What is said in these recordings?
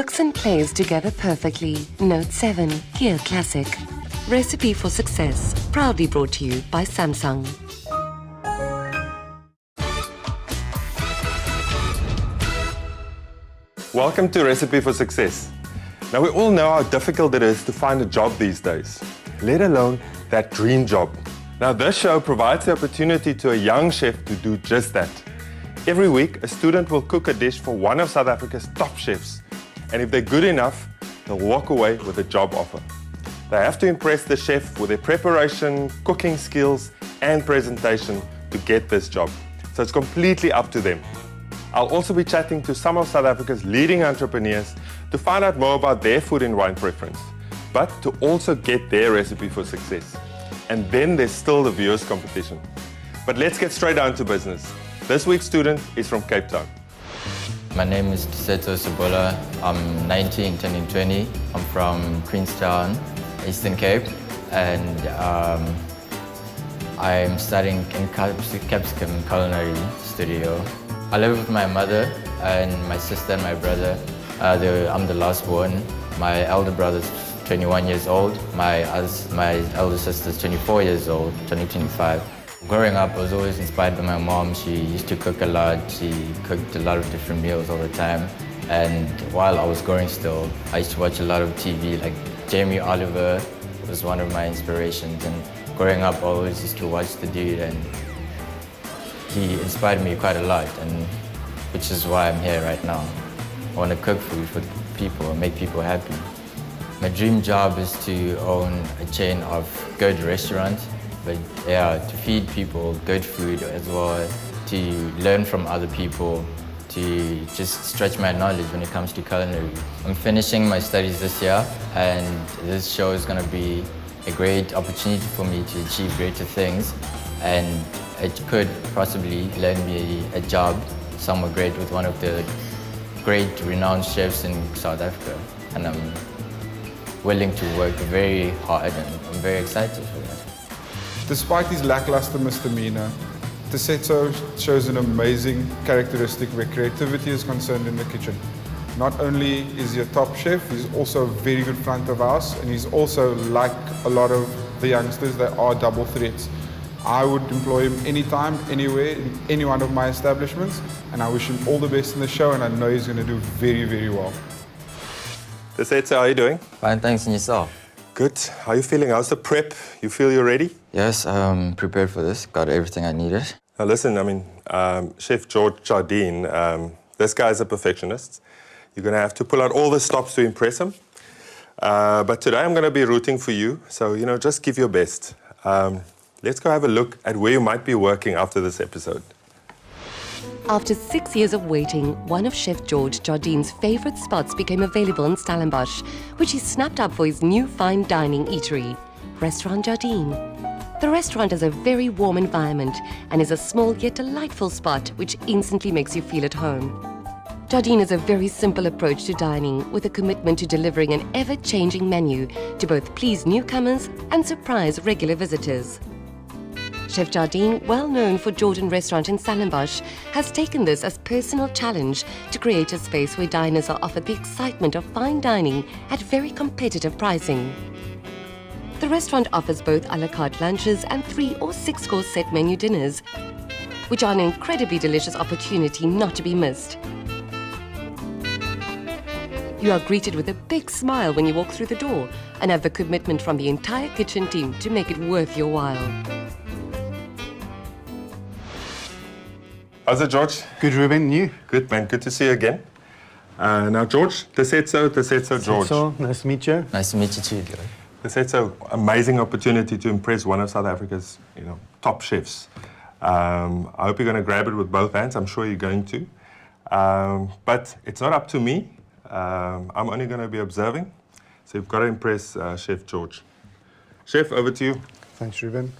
Works and plays together perfectly. Note 7, Gear Classic. Recipe for Success, proudly brought to you by Samsung. Welcome to Recipe for Success. Now, we all know how difficult it is to find a job these days, let alone that dream job. Now, this show provides the opportunity to a young chef to do just that. Every week, a student will cook a dish for one of South Africa's top chefs. And if they're good enough, they'll walk away with a job offer. They have to impress the chef with their preparation, cooking skills, and presentation to get this job. So it's completely up to them. I'll also be chatting to some of South Africa's leading entrepreneurs to find out more about their food and wine preference, but to also get their recipe for success. And then there's still the viewers competition. But let's get straight down to business. This week's student is from Cape Town. My name is Tisetso Sibola. I'm 19, turning 20. I'm from Queenstown, Eastern Cape, and I'm studying in Capsicum Culinary Studio. I live with my mother and my sister and my brother. I'm the last born. My elder brother's 21 years old. My elder sister's 24 years old, turning 25. Growing up, I was always inspired by my mom. She used to cook a lot. She cooked a lot of different meals all the time. And while I was growing still, I used to watch a lot of TV, like Jamie Oliver was one of my inspirations. And growing up, I always used to watch the dude, and he inspired me quite a lot, and which is why I'm here right now. I want to cook food for people and make people happy. My dream job is to own a chain of good restaurants, but yeah, to feed people good food as well, to learn from other people, to just stretch my knowledge when it comes to culinary. I'm finishing my studies this year, and this show is going to be a great opportunity for me to achieve greater things, and it could possibly land me a job somewhere great with one of the great renowned chefs in South Africa. And I'm willing to work very hard, and I'm very excited for that. Despite his lackluster misdemeanor, Tisetso shows an amazing characteristic where creativity is concerned in the kitchen. Not only is he a top chef, he's also a very good front of house, and he's also, like a lot of the youngsters, they are double threats. I would employ him anytime, anywhere, in any one of my establishments, and I wish him all the best in the show, and I know he's going to do very, very well. Tisetso, how are you doing? Fine, thanks, and yourself? Good. How are you feeling? How's the prep? You feel you're ready? Yes, I'm prepared for this. Got everything I needed. Now listen, Chef George Jardine, this guy's a perfectionist. You're going to have to pull out all the stops to impress him. But today I'm going to be rooting for you, so, just give your best. Let's go have a look at where you might be working after this episode. After 6 years of waiting, one of Chef George Jardine's favorite spots became available in Stellenbosch, which he snapped up for his new fine dining eatery, Restaurant Jardine. The restaurant has a very warm environment and is a small yet delightful spot which instantly makes you feel at home. Jardine has a very simple approach to dining, with a commitment to delivering an ever-changing menu to both please newcomers and surprise regular visitors. Chef Jardine, well known for Jordan Restaurant in Stellenbosch, has taken this as personal challenge to create a space where diners are offered the excitement of fine dining at very competitive pricing. The restaurant offers both a la carte lunches and 3 or 6 course set menu dinners, which are an incredibly delicious opportunity not to be missed. You are greeted with a big smile when you walk through the door and have the commitment from the entire kitchen team to make it worth your while. How's it, George? Good, Ruben. You? Good, man. Good to see you again. Now, George, Tisetso, George. So, nice to meet you. Nice to meet you too, Gary. Tisetso, amazing opportunity to impress one of South Africa's, top chefs. I hope you're going to grab it with both hands. I'm sure you're going to. But it's not up to me. I'm only going to be observing. So you've got to impress Chef George. Chef, over to you. Thanks, Ruben.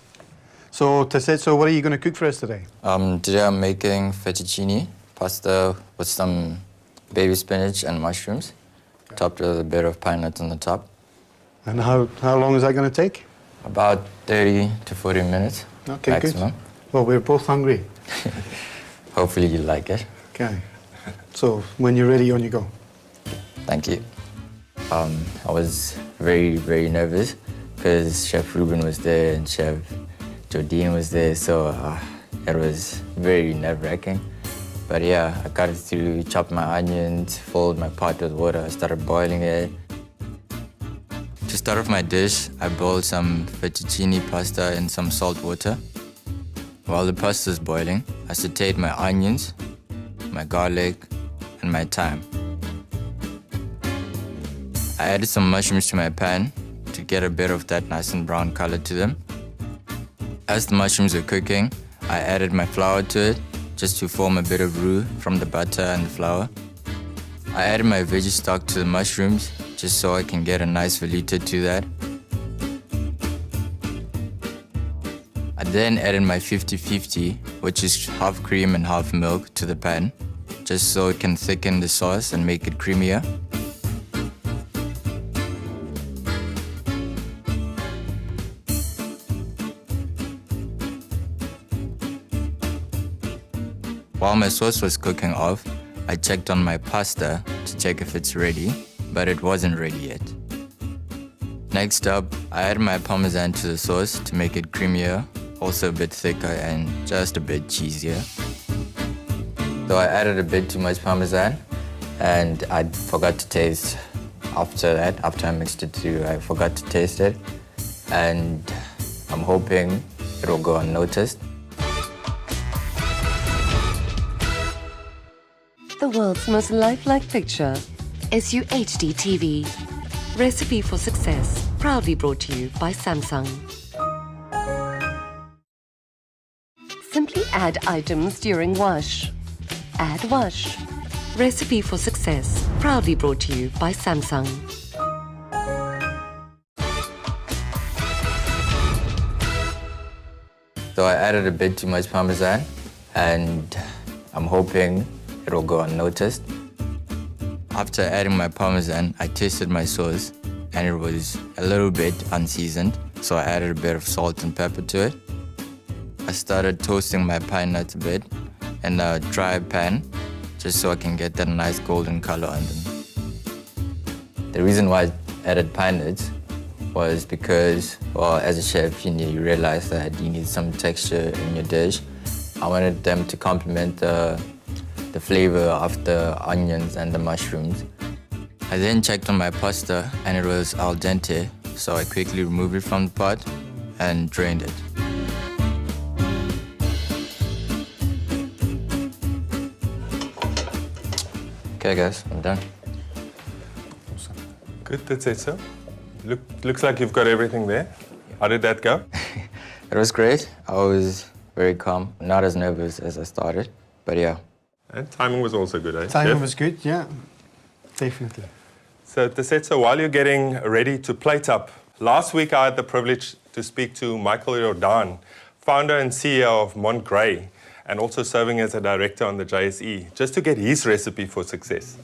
So, Tisetso, what are you going to cook for us today? Today I'm making fettuccine pasta with some baby spinach and mushrooms, topped with a bit of pine nuts on the top. And how long is that going to take? About 30 to 40 minutes, okay, maximum. Good. Well, we're both hungry. Hopefully you like it. Okay. So, when you're ready, on you go. Thank you. I was very, very nervous because Chef Ruben was there and Chef Jardine was there, so it was very nerve-wracking. But yeah, I got to chop my onions, filled my pot with water, I started boiling it. To start off my dish, I boiled some fettuccine pasta in some salt water. While the pasta is boiling, I sauteed my onions, my garlic, and my thyme. I added some mushrooms to my pan to get a bit of that nice and brown color to them. As the mushrooms were cooking, I added my flour to it just to form a bit of roux from the butter and the flour. I added my veggie stock to the mushrooms just so I can get a nice veleta to that. I then added my 50-50, which is half cream and half milk, to the pan, just so it can thicken the sauce and make it creamier. While my sauce was cooking off, I checked on my pasta to check if it's ready, but it wasn't ready yet. Next up, I added my parmesan to the sauce to make it creamier, also a bit thicker and just a bit cheesier. So I added a bit too much parmesan and I forgot to taste after that. After I mixed it through, I forgot to taste it, and I'm hoping it will go unnoticed. The world's most lifelike picture, SUHD TV. Recipe for Success, proudly brought to you by Samsung. Simply add items during wash. Add wash. Recipe for Success, proudly brought to you by Samsung. So I added a bit too much parmesan and I'm hoping it will go unnoticed. After adding my parmesan, I tasted my sauce and it was a little bit unseasoned, so I added a bit of salt and pepper to it. I started toasting my pine nuts a bit in a dry pan, just so I can get that nice golden color on them. The reason why I added pine nuts was because, well, as a chef, you realize that you need some texture in your dish. I wanted them to complement the flavor of the onions and the mushrooms. I then checked on my pasta and it was al dente, so I quickly removed it from the pot and drained it. Okay guys, I'm done. Good, that's it, so. Looks like you've got everything there. How did that go? It was great. I was very calm, not as nervous as I started, but yeah. And timing was also good, eh? Timing Jeff? was good, yeah. Definitely. So, Tesetso, while you're getting ready to plate up, last week I had the privilege to speak to Michael Jordan, founder and CEO of Montgrey, and also serving as a director on the JSE, just to get his recipe for success.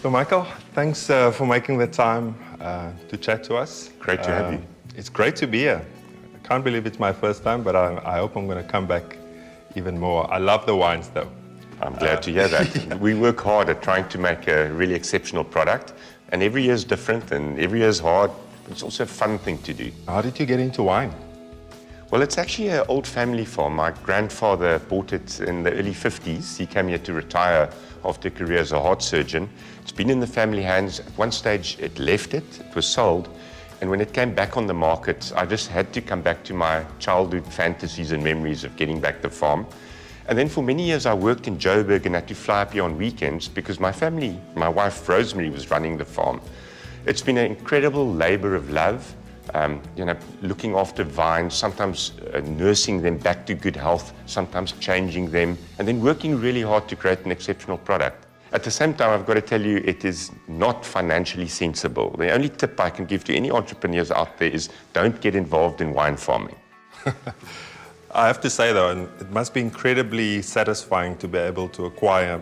So, Michael, thanks for making the time to chat to us. Great to have you. It's great to be here. I can't believe it's my first time, but I hope I'm going to come back even more. I love the wines, though. I'm glad to hear that. We work hard at trying to make a really exceptional product, and every year is different and every year is hard, but it's also a fun thing to do. How did you get into wine? Well, it's actually an old family farm. My grandfather bought it in the early 50s. He came here to retire after a career as a heart surgeon. It's been in the family hands. At one stage, it left it was sold. And when it came back on the market, I just had to come back to my childhood fantasies and memories of getting back the farm. And then for many years, I worked in Joburg and had to fly up here on weekends because my family, my wife Rosemary, was running the farm. It's been an incredible labor of love, looking after vines, sometimes nursing them back to good health, sometimes changing them, and then working really hard to create an exceptional product. At the same time, I've got to tell you, it is not financially sensible. The only tip I can give to any entrepreneurs out there is don't get involved in wine farming. I have to say, though, and it must be incredibly satisfying to be able to acquire,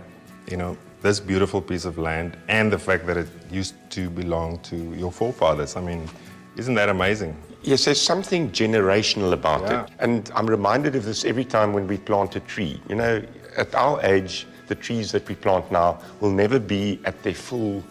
this beautiful piece of land and the fact that it used to belong to your forefathers. I mean, isn't that amazing? Yes, there's something generational about it. And I'm reminded of this every time when we plant a tree. At our age, the trees that we plant now will never be at their full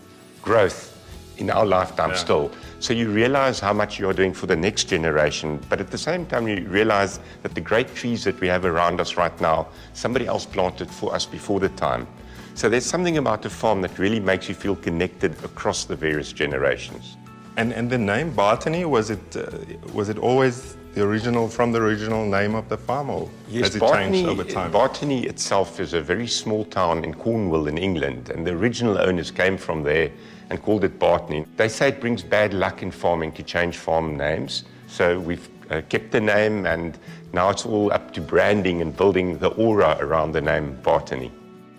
growth in our lifetime still. So you realize how much you're doing for the next generation, but at the same time you realize that the great trees that we have around us right now, somebody else planted for us before the time. So there's something about a farm that really makes you feel connected across the various generations. And the name Botany, was it always the original name of the farm, or has it changed over time? Botany itself is a very small town in Cornwall in England, and the original owners came from there and called it Botany. They say it brings bad luck in farming to change farm names, so we've kept the name, and now it's all up to branding and building the aura around the name Botany.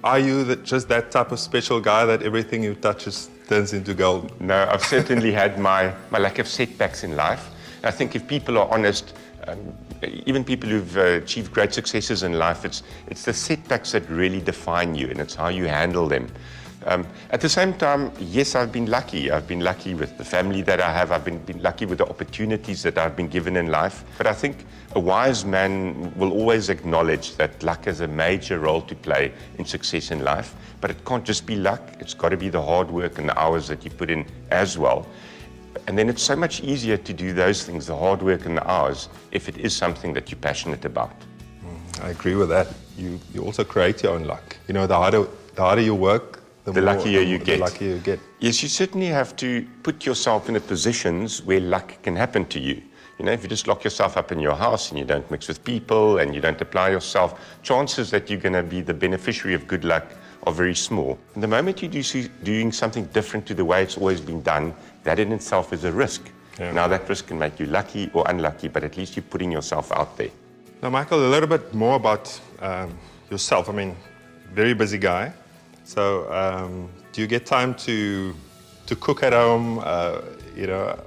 Are you just that type of special guy that everything you touch turns into gold? No, I've certainly had my lack of setbacks in life. I think if people are honest, even people who've achieved great successes in life, it's the setbacks that really define you, and it's how you handle them. At the same time, yes, I've been lucky. I've been lucky with the family that I have. I've been lucky with the opportunities that I've been given in life. But I think a wise man will always acknowledge that luck has a major role to play in success in life. But it can't just be luck. It's got to be the hard work and the hours that you put in as well. And then it's so much easier to do those things, the hard work and the hours, if it is something that you're passionate about. I agree with that. You also create your own luck. You know, the harder you work, the luckier you get. The luckier you get. Yes, you certainly have to put yourself in the positions where luck can happen to you. You know, if you just lock yourself up in your house and you don't mix with people and you don't apply yourself, chances that you're going to be the beneficiary of good luck are very small. And the moment you doing something different to the way it's always been done, that in itself is a risk. Yeah. Now that risk can make you lucky or unlucky, but at least you're putting yourself out there. Now, Michael, a little bit more about yourself. I mean, very busy guy. So, do you get time to cook at home? You know.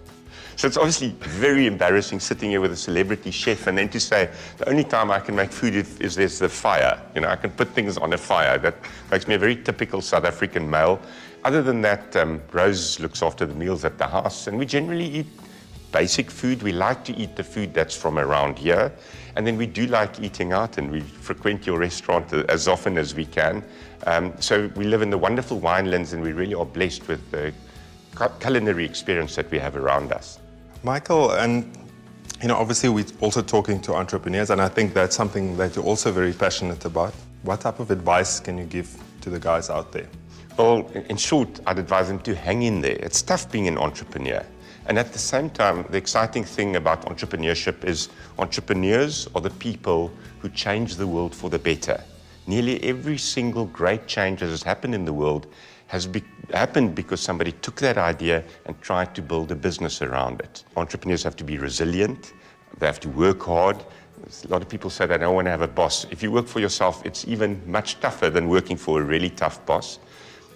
So it's obviously very embarrassing sitting here with a celebrity chef and then to say the only time I can make food is there's the fire. You know, I can put things on a fire. That makes me a very typical South African male. Other than that, Rose looks after the meals at the house, and we generally eat basic food. We like to eat the food that's from around here, and then we do like eating out, and we frequent your restaurant as often as we can. So we live in the wonderful winelands, and we really are blessed with the culinary experience that we have around us. Michael, and you know, obviously we're also talking to entrepreneurs, and I think that's something that you're also very passionate about. What type of advice can you give to the guys out there? Well, in short, I'd advise them to hang in there. It's tough being an entrepreneur. And at the same time, the exciting thing about entrepreneurship is entrepreneurs are the people who change the world for the better. Nearly every single great change that has happened in the world has happened because somebody took that idea and tried to build a business around it. Entrepreneurs have to be resilient. They have to work hard. A lot of people say they don't want to have a boss. If you work for yourself, it's even much tougher than working for a really tough boss.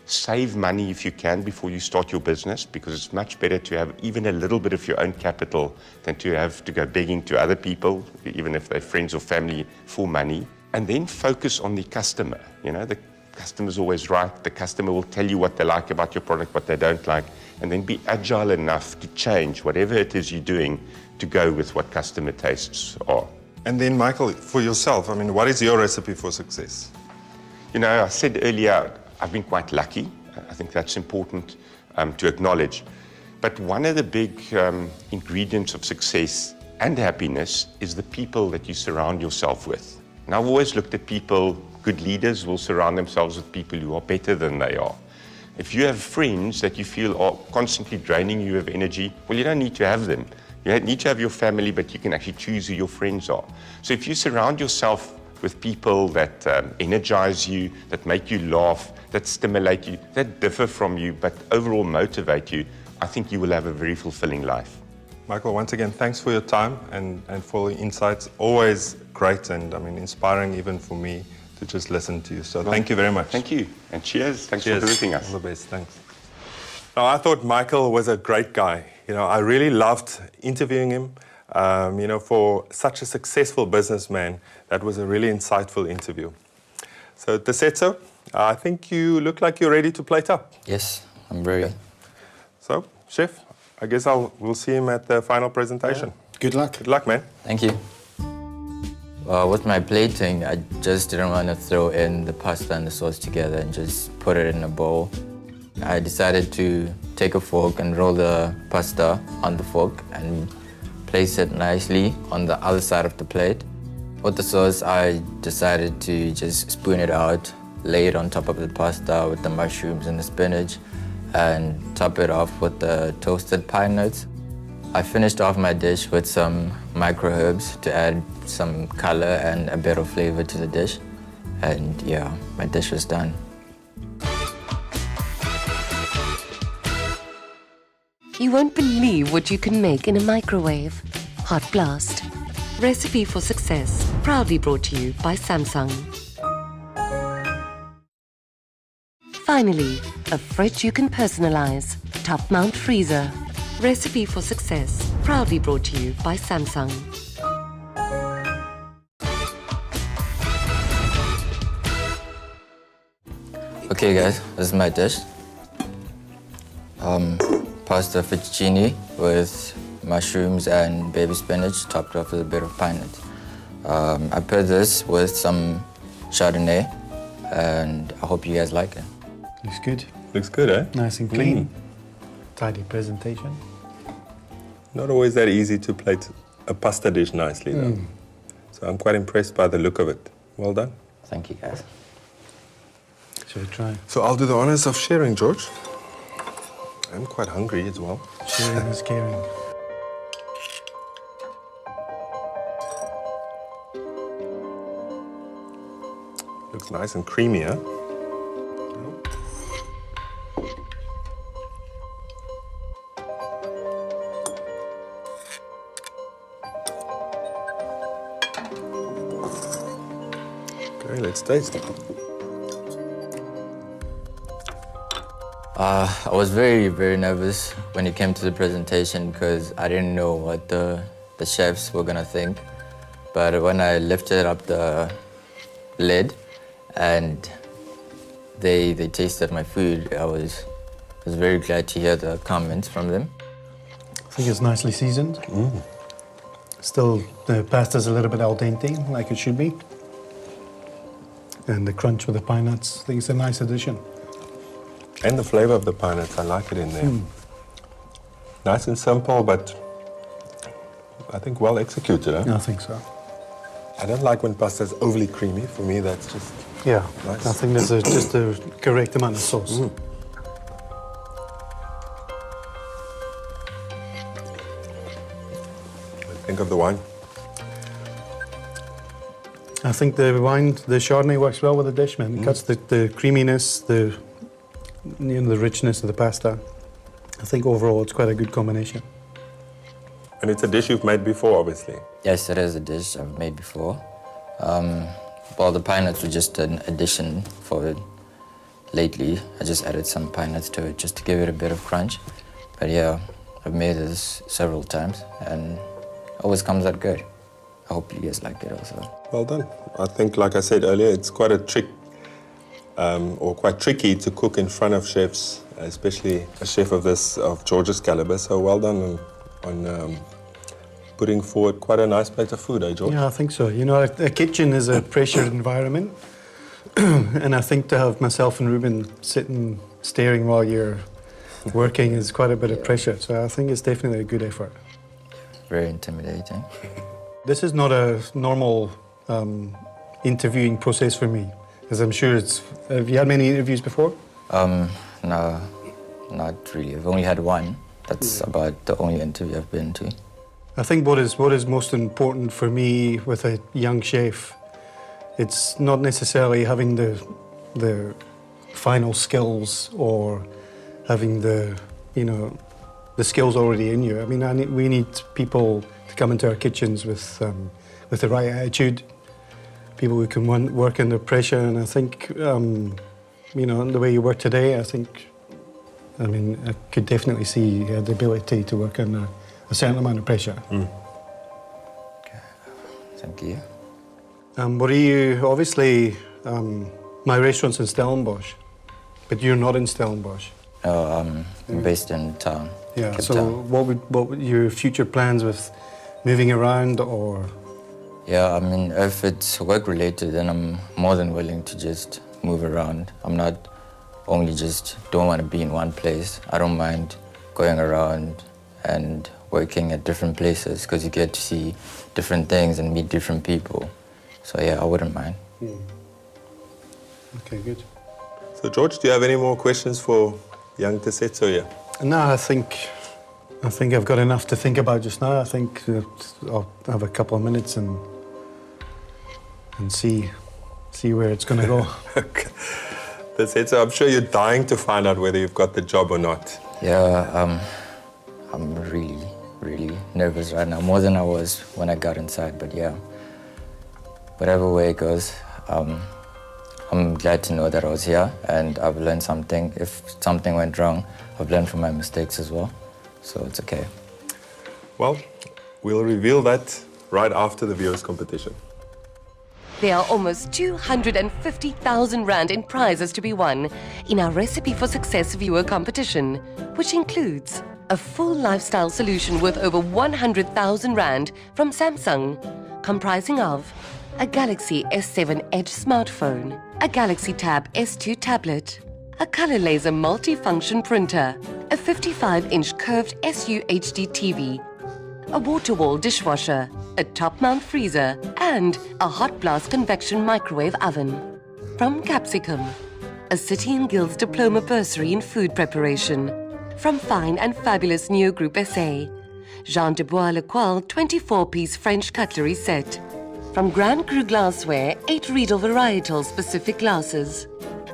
Save money if you can before you start your business, because it's much better to have even a little bit of your own capital than to have to go begging to other people, even if they're friends or family, for money. And then focus on the customer. You know, the customer's always right. The customer will tell you what they like about your product, what they don't like, and then be agile enough to change whatever it is you're doing to go with what customer tastes are. And then, Michael, for yourself, I mean, what is your recipe for success? You know, I said earlier, I've been quite lucky. I think that's important to acknowledge. But one of the big ingredients of success and happiness is the people that you surround yourself with. And I've always looked at people, good leaders will surround themselves with people who are better than they are. If you have friends that you feel are constantly draining you of energy, well, you don't need to have them. You need to have your family, but you can actually choose who your friends are. So if you surround yourself with people that energize you, that make you laugh, that stimulate you, that differ from you, but overall motivate you, I think you will have a very fulfilling life. Michael, once again, thanks for your time and for the insights. Always great and, I mean, inspiring even for me to just listen to you. So thank you very much. Thank you. And cheers. Thanks for visiting us. All the best. Thanks. Now, I thought Michael was a great guy. You know, I really loved interviewing him. You know, for such a successful businessman, that was a really insightful interview. So, Tesetso, I think you look like you're ready to plate up. Yes, I'm very. So, Chef, I guess we'll see him at the final presentation. Yeah. Good luck. Good luck, man. Thank you. With my plating, I just didn't want to throw in the pasta and the sauce together and just put it in a bowl. I decided to take a fork and roll the pasta on the fork and place it nicely on the other side of the plate. With the sauce, I decided to just spoon it out, lay it on top of the pasta with the mushrooms and the spinach, and top it off with the toasted pine nuts. I finished off my dish with some micro herbs to add some color and a bit of flavor to the dish. And yeah, my dish was done. You won't believe what you can make in a microwave. Hot Blast. Recipe for Success. Proudly brought to you by Samsung. Finally, a fridge you can personalize. Top Mount Freezer. Recipe for Success. Proudly brought to you by Samsung. Okay guys, this is my dish. Pasta fettuccine with mushrooms and baby spinach topped off with a bit of pine nuts. I paired this with some Chardonnay and I hope you guys like it. Looks good. Looks good, eh? Nice and clean. Tidy presentation. Not always that easy to plate a pasta dish nicely, though. So I'm quite impressed by the look of it. Well done. Thank you guys. Should we try? So I'll do the honors of sharing, George. I'm quite hungry as well. Sharing is caring. Looks nice and creamy, huh? Okay, let's taste it. I was very, very nervous when it came to the presentation because I didn't know what the chefs were gonna think. But when I lifted up the lid and they tasted my food, I was very glad to hear the comments from them. I think it's nicely seasoned. Still, the pasta's a little bit al dente, like it should be. And the crunch with the pine nuts, I think it's a nice addition. And the flavor of the pine nuts, I like it in there. Nice and simple, but I think well executed, huh? I think so. I don't like when pasta is overly creamy. For me, that's just Yeah, nice. I think there's just the correct amount of sauce. Think of the wine. I think the wine, the Chardonnay works well with the dish, man. It cuts the creaminess, the richness of the pasta. I think overall it's quite a good combination. And it's a dish you've made before, obviously. Yes, it is a dish I've made before. Well, the pine nuts were just an addition for it. Lately, I just added some pine nuts to it just to give it a bit of crunch. But yeah, I've made this several times and it always comes out good. I hope you guys like it also. Well done. I think, like I said earlier, it's quite a trick, or quite tricky to cook in front of chefs, especially a chef of George's caliber. So well done on putting forward quite a nice plate of food, eh, George? Yeah, I think so. You know, a kitchen is a pressured environment. And I think to have myself and Ruben sitting, staring while you're working is quite a bit of pressure. So I think it's definitely a good effort. Very intimidating. This is not a normal interviewing process for me, as I'm sure it's... Have you had many interviews before? No, not really. I've only had one. That's about the only interview I've been to. I think what is most important for me with a young chef, it's not necessarily having the final skills or having the skills already in you. I mean, we need people to come into our kitchens with the right attitude, people who can work under pressure. And I think, the way you work today, I could definitely see you had the ability to work under a certain amount of pressure. Okay. Thank you. What are you, obviously, my restaurant's in Stellenbosch, but you're not in Stellenbosch. No, I'm based in town. Yeah, Cape so Town. what would your future plans with moving around or? Yeah, I mean, if it's work-related, then I'm more than willing to just move around. I'm not only just don't want to be in one place. I don't mind going around and working at different places because you get to see different things and meet different people. So yeah, I wouldn't mind. Okay, good. So, George, do you have any more questions for young Tisetso here? No, I think I've got enough to think about just now. I think I'll have a couple of minutes and see where it's going to go. Tisetso, I'm sure you're dying to find out whether you've got the job or not. Yeah, I'm really, really nervous right now, more than I was when I got inside. But yeah, whatever way it goes, I'm glad to know that I was here and I've learned something. If something went wrong, I've learned from my mistakes as well, so it's okay. Well, we'll reveal that right after the viewers' competition. There are almost 250,000 Rand in prizes to be won in our Recipe for Success viewer competition, which includes a full lifestyle solution worth over 100,000 Rand from Samsung, comprising of a Galaxy S7 Edge smartphone, a Galaxy Tab S2 tablet, a color laser multi-function printer, a 55-inch curved SU HD TV, a water-wall dishwasher, a top-mount freezer, and a hot blast convection microwave oven. From Capsicum, a City and Guilds Diploma Bursary in Food Preparation. From Fine and Fabulous Neo Group SA, Jean de Bois Lequel 24-piece French cutlery set. From Grand Cru Glassware, 8 Riedel varietal specific glasses.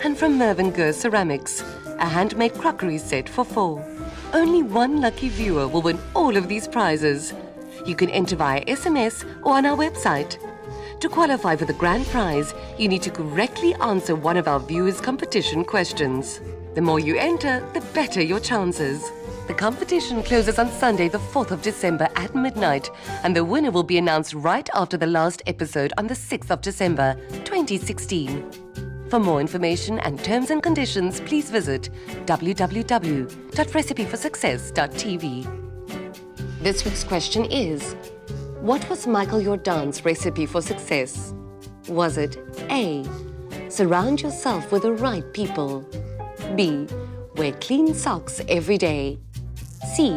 And from Mervyn Gurr Ceramics, a handmade crockery set for 4. Only one lucky viewer will win all of these prizes. You can enter via SMS or on our website. To qualify for the grand prize, you need to correctly answer one of our viewers' competition questions. The more you enter, the better your chances. The competition closes on Sunday, the 4th of December at midnight, and the winner will be announced right after the last episode on the 6th of December, 2016. For more information and terms and conditions, please visit www.recipeforsuccess.tv. This week's question is, what was Michael Jordaan's recipe for success? Was it A, surround yourself with the right people? B, wear clean socks every day? C,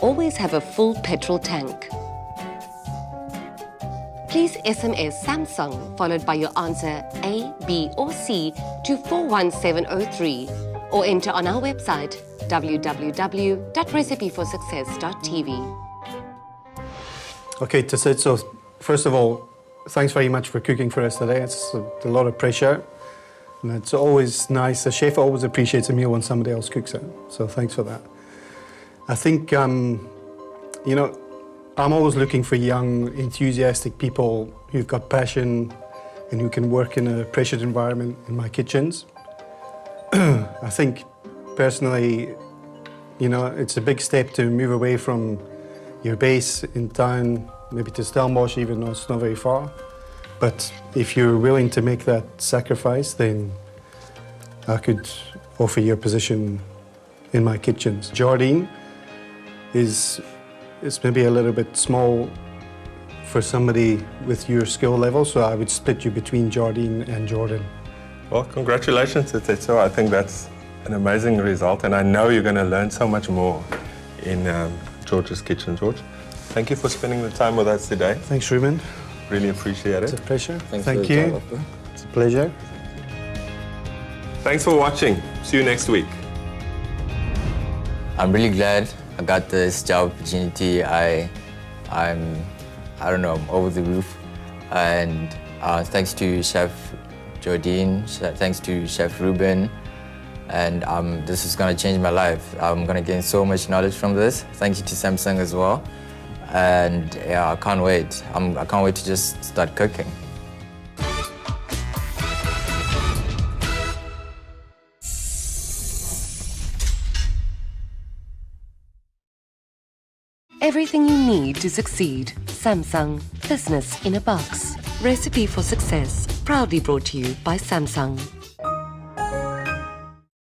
always have a full petrol tank? Please SMS Samsung followed by your answer A, B or C to 41703 or enter on our website www.recipeforsuccess.tv. Okay, Tisetso, first of all, thanks very much for cooking for us today. It's a lot of pressure, and it's always nice. A chef always appreciates a meal when somebody else cooks it, so thanks for that. I think, you know, I'm always looking for young, enthusiastic people who've got passion and who can work in a pressured environment in my kitchens. I think, personally, you know, it's a big step to move away from your base in town, maybe to Stellenbosch, even though it's not very far. But if you're willing to make that sacrifice, then I could offer you a position in my kitchens. Jardine is maybe a little bit small for somebody with your skill level, so I would split you between Jardine and Jordan. Well, congratulations, Tisetso. I think that's an amazing result, and I know you're going to learn so much more in George's kitchen. George, thank you for spending the time with us today. Thanks, Ruben. Really appreciate It's it. a pleasure. Thanks Thank for the you. time, Oppa. It's a pleasure. Thanks for watching. See you next week. I'm really glad I got this job opportunity. I don't know, I'm over the roof. And thanks to Chef Jardine, thanks to Chef Ruben. And this is gonna change my life. I'm gonna gain so much knowledge from this. Thank you to Samsung as well. And yeah, I can't wait. I can't wait to just start cooking. Everything you need to succeed. Samsung. Business in a box. Recipe for Success. Proudly brought to you by Samsung.